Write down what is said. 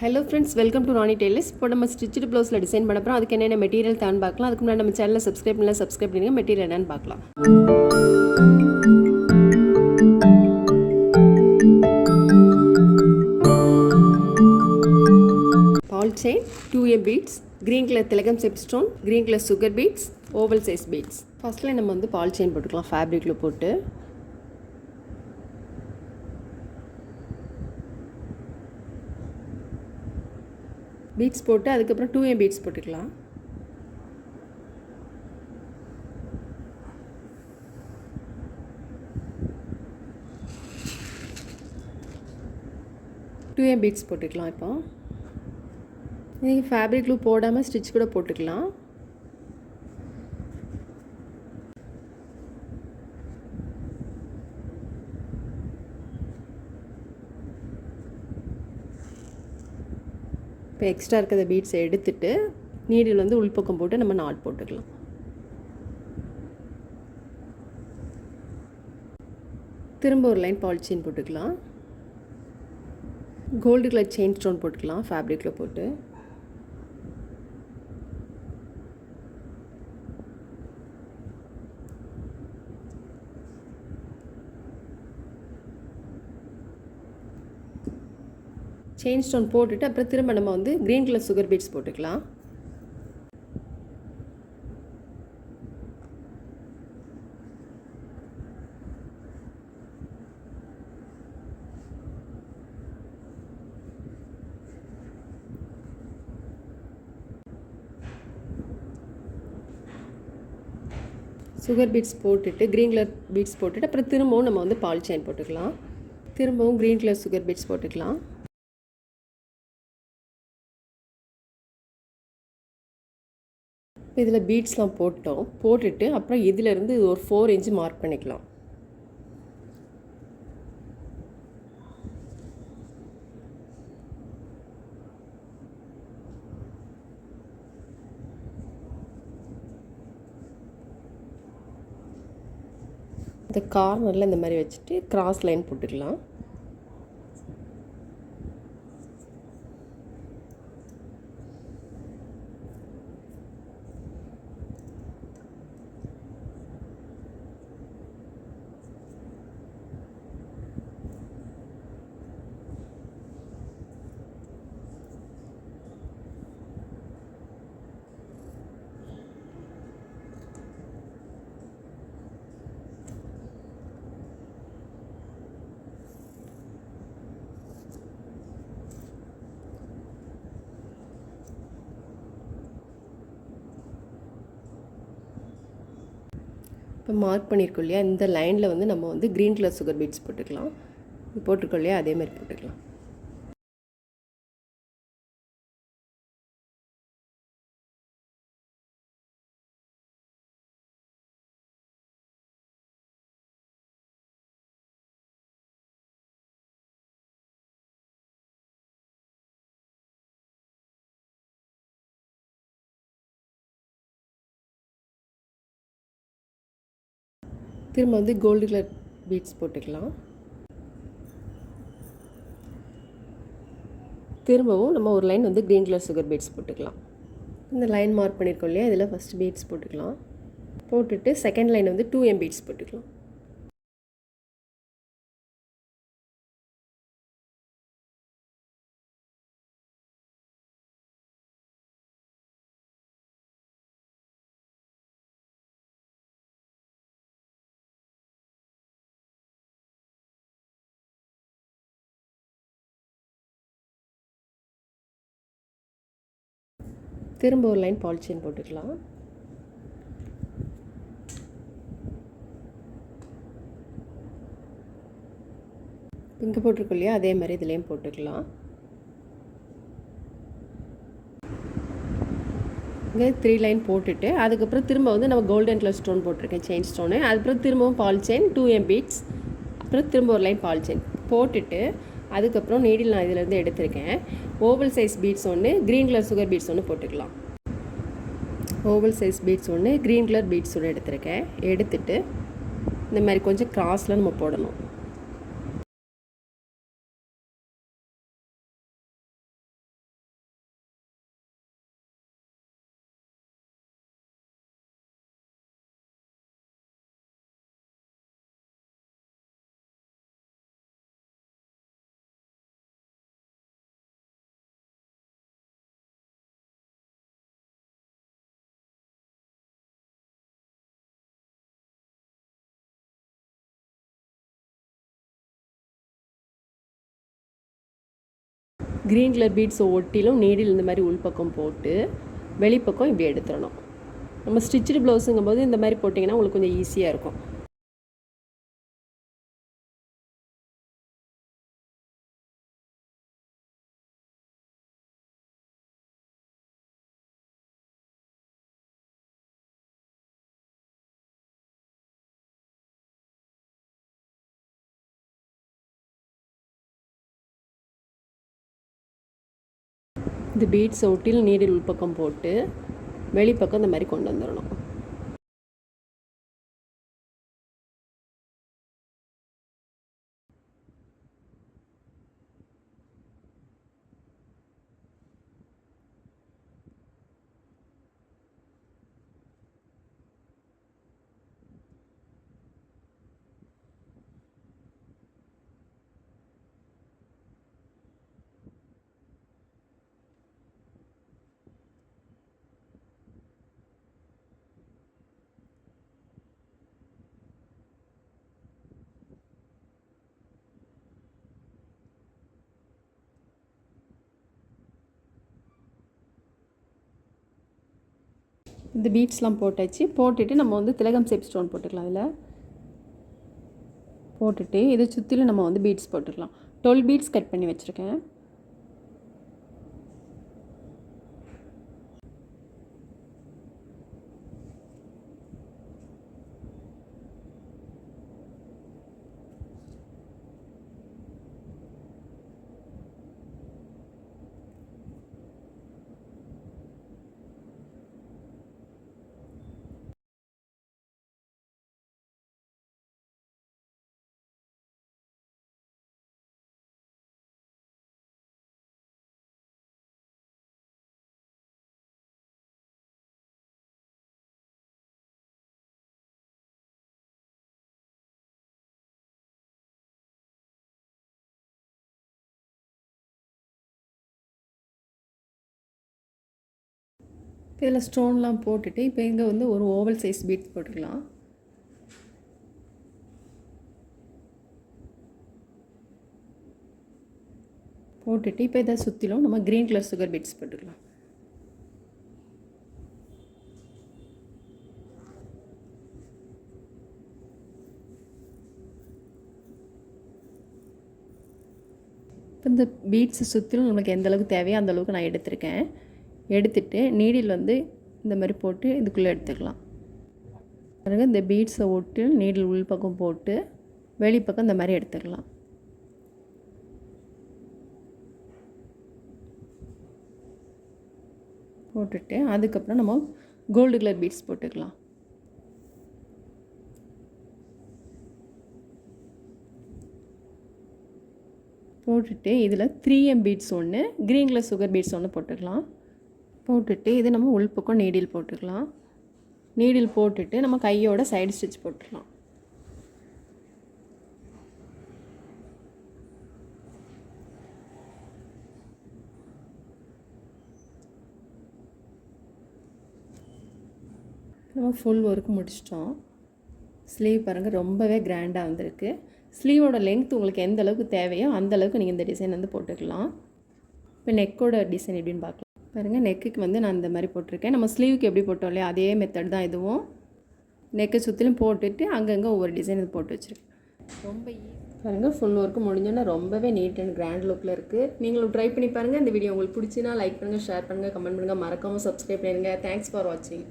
Hello friends, welcome to Ronnie Tailors. இப்போ நம்ம stitched ப்ளவுஸில் டிசைன் பண்ண போகிறோம். அதுக்கு என்னென்ன மெட்டீரியல் தான் பார்க்கலாம். அதுக்கு முன்னாடி நம்ம சேனலை சப்ஸ்கிரைப் பண்ணுங்க. மெட்டீரியல் என்னன்னு பார்க்கலாம். Ball chain, 2A beads, green color திலகம் செப் stone, green color sugar beads, oval size beads. ஃபர்ஸ்ட்ல நம்ம வந்து பால் செயின் போட்டுக்கலாம் ஃபேப்ரிக்ல போட்டு. பீட்ஸ் போட்டு அதுக்கப்புறம் 2A பீட்ஸ் போட்டுக்கலாம். பீட்ஸ் போட்டுக்கலாம். இப்போ நீங்கள் ஃபேப்ரிக் லூப் போடாமல் ஸ்டிச் கூட போட்டுக்கலாம். இப்போ எக்ஸ்ட்ரா இருக்கிற பீட்ஸை எடுத்துட்டு நீடில் வந்து உள்பக்கம் போட்டு நம்ம நாட் போட்டுக்கலாம். திரும்ப ஒரு லைன் பால் செயின் போட்டுக்கலாம். கோல்டு கலர் செயின் ஸ்டோன் போட்டுக்கலாம் ஃபேப்ரிக்கில் போட்டு. செயின் ஸ்டோன் போட்டுட்டு அப்புறம் திரும்ப நம்ம வந்து க்ரீன் கலர் சுகர் பீட்ஸ் போட்டுக்கலாம். சுகர் பீட்ஸ் போட்டுட்டு க்ரீன் கலர் பீட்ஸ் போட்டுட்டு அப்புறம் திரும்பவும் நம்ம வந்து பால் செயின் போட்டுக்கலாம். திரும்பவும் க்ரீன் கலர் சுகர் பீட்ஸ் போட்டுக்கலாம். இதில் பீட்ஸ்லாம் போட்டுட்டு அப்புறம் இதிலேருந்து ஒரு 4 இன்ச்சு மார்க் பண்ணிக்கலாம். இந்த கார்னரில் இந்த மாதிரி வச்சுட்டு கிராஸ் லைன் போட்டுக்கலாம். இப்போ மார்க் பண்ணியிருக்கோம் இல்லையா, இந்த லைனில் வந்து நம்ம வந்து க்ரீன் கலர் சுகர் பீட்ஸ் போட்டுக்கலாம். போட்டிருக்கோம் இல்லையா, அதே மாதிரி போட்டுக்கலாம். திரும்ப வந்து கோல்டு கலர் பீட்ஸ் போட்டுக்கலாம். திரும்பவும் நம்ம ஒரு லைன் வந்து க்ரீன் கலர் சுகர் பீட்ஸ் போட்டுக்கலாம். இந்த லைன் மார்க் பண்ணியிருக்கோம் இல்லையா, இதில் ஃபஸ்ட் பீட்ஸ் போட்டுக்கலாம். போட்டுட்டு செகண்ட் லைன் வந்து 2M பீட்ஸ் போட்டுக்கலாம். திரும்ப ஒரு லைன் பால் செயின் போட்டுக்கலாம். இங்கே போட்டிருக்கோம் இல்லையா, அதே மாதிரி இதுலேயும் போட்டுக்கலாம். இங்கே 3 லைன் போட்டுட்டு அதுக்கப்புறம் திரும்ப வந்து நம்ம கோல்டன் கலர் ஸ்டோன் போட்டிருக்கேன், செயின் ஸ்டோனு. அதுக்கப்புறம் திரும்பவும் பால் செயின் 2M பீட்ஸ், அப்புறம் திரும்ப ஒரு லைன் பால் செயின் போட்டுட்டு அதுக்கப்புறம் நீடில் நான் இதிலேருந்து எடுத்திருக்கேன். ஓவல் சைஸ் பீட்ஸ் ஒன்று, க்ரீன் கலர் சுகர் பீட்ஸ் ஒன்று போட்டுக்கலாம். ஓவல் சைஸ் பீட்ஸ் ஒன்று, க்ரீன் கலர் பீட்ஸ் ஒன்று எடுத்திருக்கேன். எடுத்துட்டு இந்த மாதிரி கொஞ்சம் கிராஸில் நம்ம போடணும். க்ரீன் கலர் பீட்ஸை ஒட்டிலும் நீடில் இந்த மாதிரி உள்பக்கம் போட்டு வெளிப்பக்கம் இப்படி எடுத்துடணும். நம்ம ஸ்டிச்சு ப்ளவுஸுங்கும் போது இந்த மாதிரி போட்டிங்கன்னா உங்களுக்கு கொஞ்சம் ஈஸியாக இருக்கும். இந்த பீட்ஸை ஒட்டில் நீடில் உள்பக்கம் போட்டு வெளிப்பக்கம் இந்த மாதிரி கொண்டு வந்துடணும். இந்த பீட்ஸ்லாம் போட்டாச்சு. போட்டுட்டு நம்ம வந்து திலகம் ஷேப் ஸ்டோன் போட்டுக்கலாம். அதில் போட்டுட்டு இதை சுற்றிலும் நம்ம வந்து பீட்ஸ் போட்டுக்கலாம். 12 பீட்ஸ் கட் பண்ணி வச்சுருக்கேன். இதில் ஸ்டோன்லாம் போட்டுட்டு இப்போ இங்கே வந்து ஒரு ஓவல் சைஸ் பீட்ஸ் போட்டுக்கலாம். போட்டுட்டு இப்போ இதை சுற்றிலும் நம்ம க்ரீன் கலர் சுகர் பீட்ஸ் போட்டுக்கலாம். இப்போ இந்த பீட்ஸை சுற்றிலும் நமக்கு எந்த அளவுக்கு தேவையோ அந்த அளவுக்கு நான் எடுத்திருக்கேன். எடுத்துட்டு நீடில் வந்து இந்த மாதிரி போட்டு இதுக்குள்ளே எடுத்துக்கலாம். பாருங்கள், இந்த பீட்ஸை ஒட்டு நீடில் உள் பக்கம் போட்டு வெளிப்பக்கம் இந்த மாதிரி எடுத்துக்கலாம். போட்டுட்டு அதுக்கப்புறம் நம்ம கோல்டு கலர் பீட்ஸ் போட்டுக்கலாம். போட்டுட்டு இதில் 3M பீட்ஸ் ஒன்று, க்ரீன் கலர் சுகர் பீட்ஸ் ஒன்று போட்டுக்கலாம். போட்டுட்டு இது நம்ம உள்பக்கம் நீடில் போட்டுக்கலாம். நீடில் போட்டுட்டு நம்ம கையோட சைடு ஸ்டிச் போட்டுக்கலாம். நம்ம ஃபுல் ஒர்க் முடிச்சிட்டோம். ஸ்லீவ் பாருங்கள், ரொம்பவே கிராண்டாக வந்திருக்கு. ஸ்லீவோட லென்த் உங்களுக்கு எந்த அளவுக்கு தேவையோ அந்த அளவுக்கு நீங்கள் இந்த டிசைன் வந்து போட்டுக்கலாம். இப்போ நெக்கோட டிசைன் எப்படின்னு பார்க்கலாம். பாருங்கள், நெக்குக்கு வந்து நான் இந்த மாதிரி போட்டிருக்கேன். நம்ம ஸ்லீவுக்கு எப்படி போட்டோம் இல்லையா, அதே மெத்தட் தான் இதுவும். நெக்கை சுற்றிலும் போட்டுட்டு அங்கங்கே ஒவ்வொரு டிசைன் இது போட்டு வச்சுருக்கேன். ரொம்ப பாருங்கள், ஃபுல் ஒர்க்கு முடிஞ்சோன்னா ரொம்பவே நீட் அண்ட் கிராண்ட் லுக்கில் இருக்குது. நீங்களும் ட்ரை பண்ணி பாருங்கள். இந்த வீடியோ உங்களுக்கு பிடிச்சினா லைக் பண்ணுங்கள், ஷேர் பண்ணுங்கள், கமெண்ட் பண்ணுங்கள், மறக்காமல் சப்ஸ்கிரைப் பண்ணிடுங்க. தேங்க்ஸ் ஃபார் வாட்சிங்.